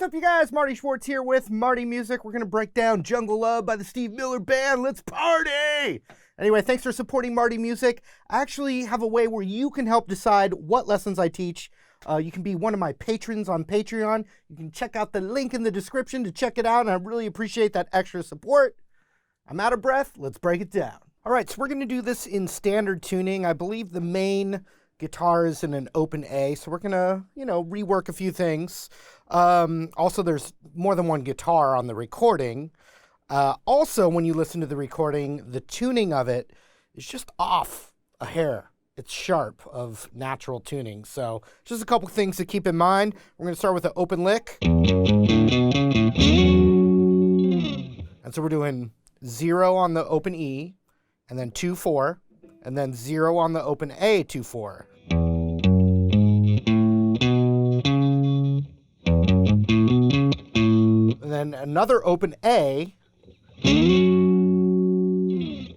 up, you guys? Marty Schwartz here with Marty Music. We're going to break down Jungle Love by the Steve Miller Band. Let's party! Anyway, thanks for supporting Marty Music. I actually have a way where you can help decide what lessons I teach. You can be one of my patrons on Patreon. You can check out the link in the description to check it out, and I really appreciate that extra support. I'm out of breath. Let's break it down. All right, so we're going to do this in standard tuning. I believe the main guitar is in an open A, so we're going to, rework a few things. Also, there's more than one guitar on the recording. Also, when you listen to the recording, the tuning of it is just off a hair. It's sharp of natural tuning. So just a couple things to keep in mind. We're going to start with an open lick. And so we're doing 0 on the open E, and then 2-4, and then 0 on the open A, 2-4. And then another open A,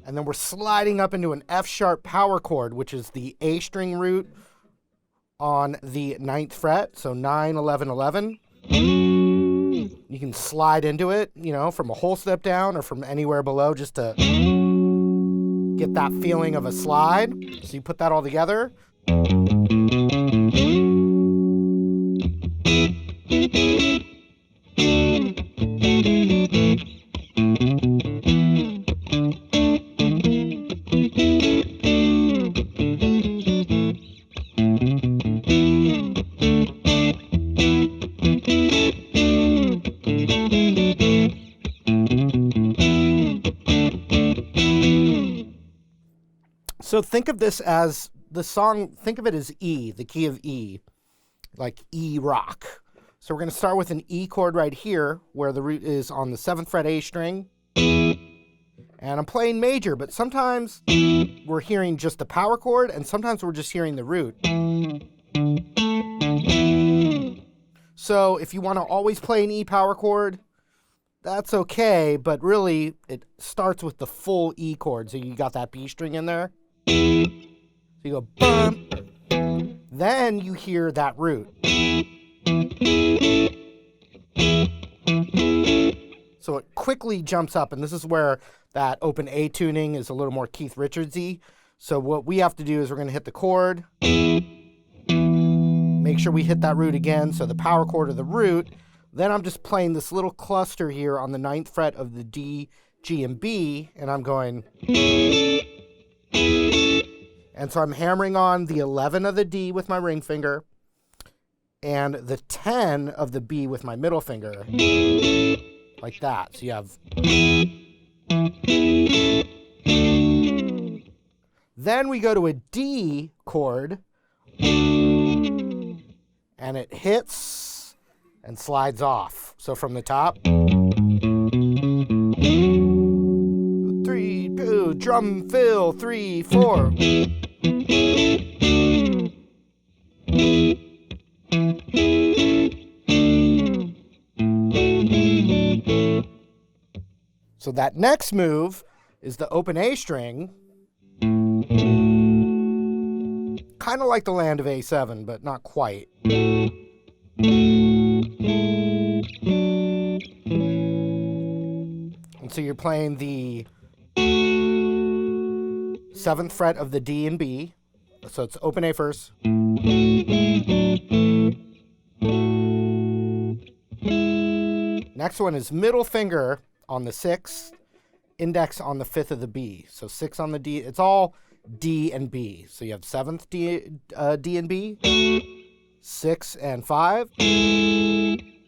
and then we're sliding up into an F sharp power chord, which is the A string root on the 9th fret, so 9, 11, 11. You can slide into it, from a whole step down or from anywhere below, just to get that feeling of a slide. So you put that all together. So think of this as the song, think of it as E, the key of E, like E rock. So we're going to start with an E chord right here, where the root is on the 7th fret A string. And I'm playing major, but sometimes we're hearing just the power chord, and sometimes we're just hearing the root. So if you want to always play an E power chord, that's okay, but really it starts with the full E chord. So you got that B string in there. So you go bum, then you hear that root. So it quickly jumps up, and this is where that open A tuning is a little more Keith Richards-y. So what we have to do is we're going to hit the chord, make sure we hit that root again, so the power chord or the root. Then I'm just playing this little cluster here on the 9th fret of the D, G, and B, and I'm going... And so I'm hammering on the 11 of the D with my ring finger and the 10 of the B with my middle finger, like that. So you have... Then we go to a D chord, and it hits and slides off. So from the top... 3, 2, drum fill, 3, 4. So that next move is the open A string. Kind of like the land of A7, but not quite. And so you're playing the 7th fret of the D and B. So it's open A first. Next one is middle finger on the 6th, index on the 5th of the B. So 6 on the D. It's all D and B. So you have 7th D and B, 6 and 5.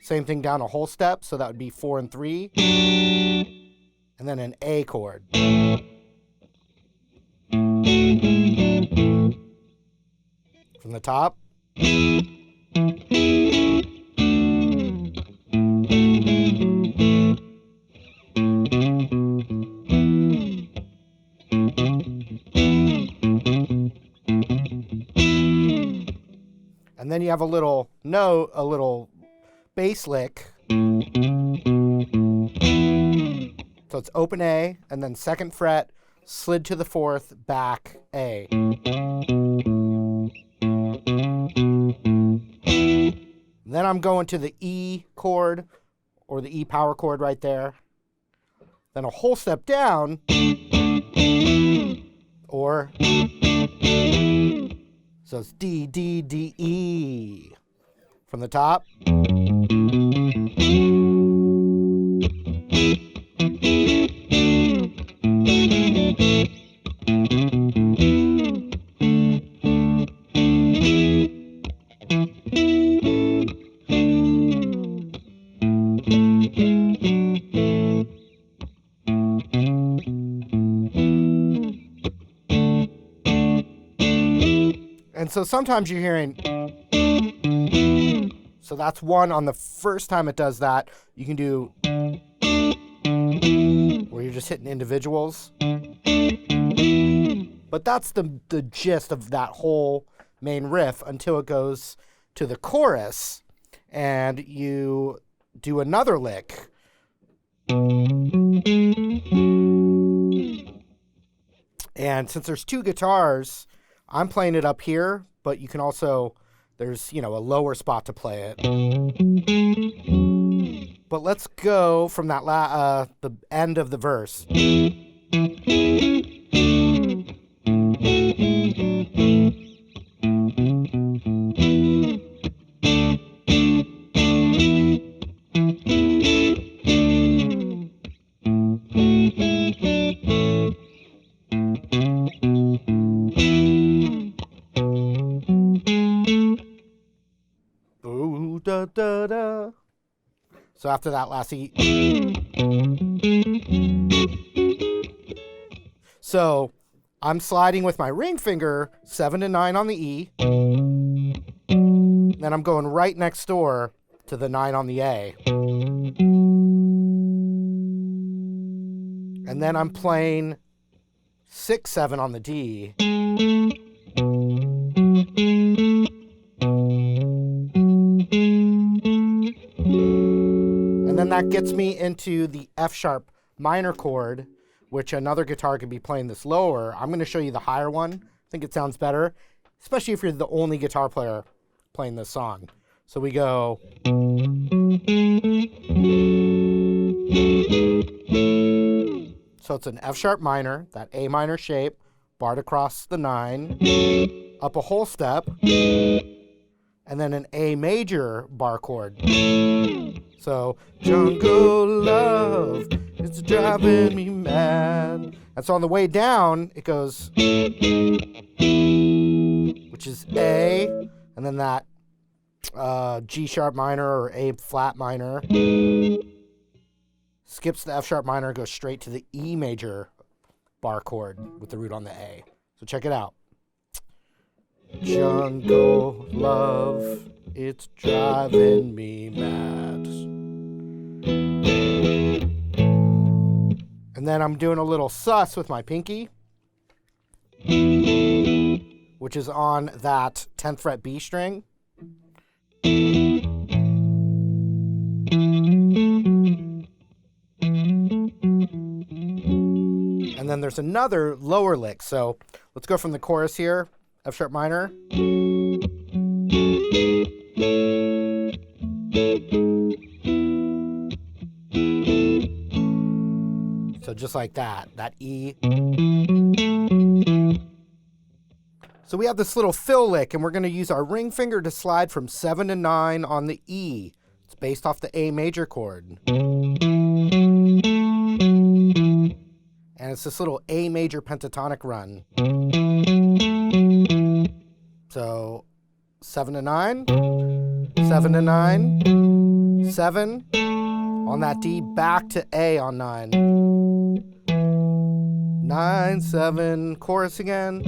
Same thing down a whole step. So that would be 4 and 3. And then an A chord. From the top. And then you have a little note, a little bass lick. So it's open A, and then 2nd fret, slid to the 4th, back A. Then I'm going to the E chord, or the E power chord right there. Then a whole step down, or, so it's D, D, D, E from the top. And so sometimes you're hearing, so that's one on the first time it does that. You can do where you're just hitting individuals. But that's the gist of that whole main riff until it goes to the chorus and you do another lick. And since there's two guitars, I'm playing it up here, but you can also, there's, a lower spot to play it. But let's go from that the end of the verse. Ooh, da, da, da. So after that last E. So I'm sliding with my ring finger 7 to 9 on the E. Then I'm going right next door to the 9 on the A. And then I'm playing 6, 7 on the D. And then that gets me into the F sharp minor chord, which another guitar could be playing this lower. I'm going to show you the higher one. I think it sounds better, especially if you're the only guitar player playing this song. So we go. So it's an F sharp minor, that A minor shape, barred across the 9, up a whole step, and then an A major bar chord. So, jungle love, it's driving me mad. And so on the way down, it goes, which is A, and then that G sharp minor or A flat minor, skips the F sharp minor, goes straight to the E major bar chord with the root on the A. So check it out. Jungle love, it's driving me mad. And then I'm doing a little sus with my pinky, which is on that 10th fret B string. And then there's another lower lick. So let's go from the chorus here, F sharp minor. So just like that E. So we have this little fill lick, and we're going to use our ring finger to slide from 7 to 9 on the E. It's based off the A major chord. And it's this little A major pentatonic run. So 7 to 9, 7 to 9, 7 on that D, back to A on 9. 9, 7, chorus again.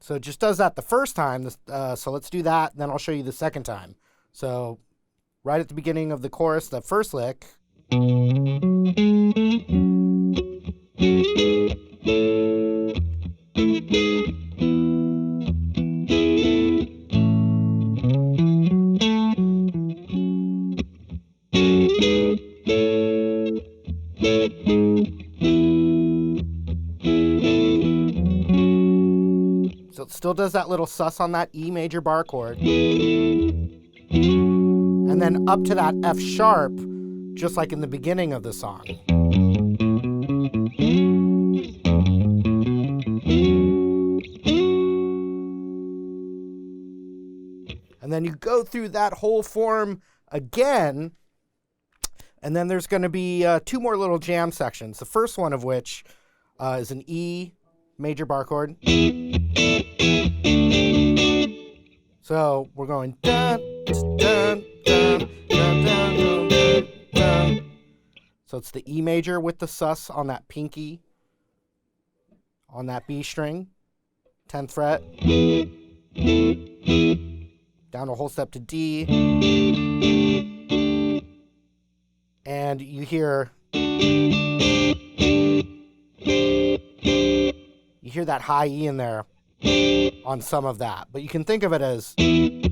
So it just does that the first time. So let's do that, then I'll show you the second time. So right at the beginning of the chorus, the first lick. So it still does that little sus on that E major bar chord. And then up to that F sharp, just like in the beginning of the song. And then you go through that whole form again, and then there's going to be 2 more little jam sections. The first one of which is an E major bar chord. So we're going dun, dun, dun, dun, dun, dun, dun, dun. So it's the E major with the sus on that pinky, on that B string, 10th fret. Down a whole step to D. And you hear that high E in there on some of that. But you can think of it as and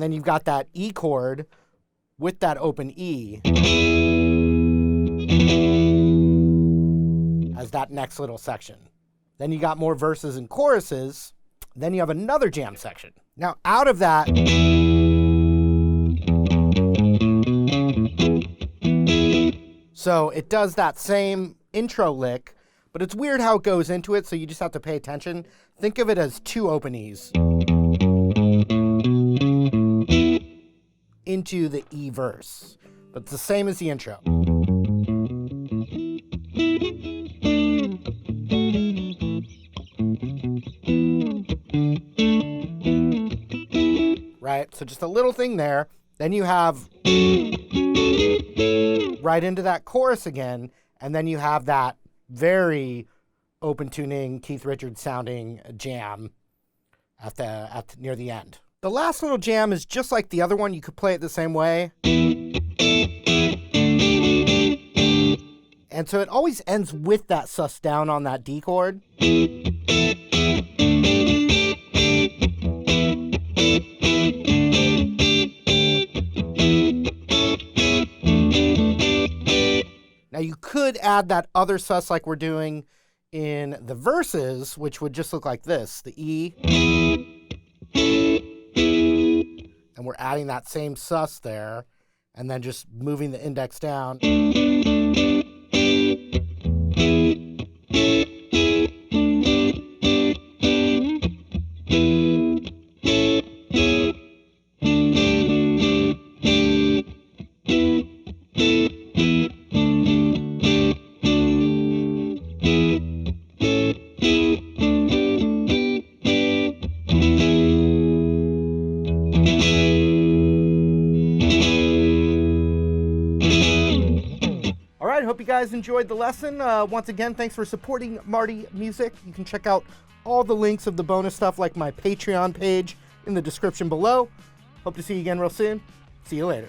then you've got that E chord with that open E as that next little section. Then you got more verses and choruses. Then you have another jam section. Now out of that, so it does that same intro lick, but it's weird how it goes into it, so you just have to pay attention. Think of it as 2 open E's into the E verse, but it's the same as the intro. Right, so just a little thing there. Then you have right into that chorus again, and then you have that very open tuning, Keith Richards sounding jam at near the end. The last little jam is just like the other one. You could play it the same way. And so it always ends with that sus down on that D chord. Now you could add that other sus like we're doing in the verses, which would just look like this, the E. And we're adding that same sus there, and then just moving the index down. Hope you guys enjoyed the lesson. Once again, thanks for supporting Marty Music. You can check out all the links of the bonus stuff like my Patreon page in the description below. Hope to see you again real soon. See you later.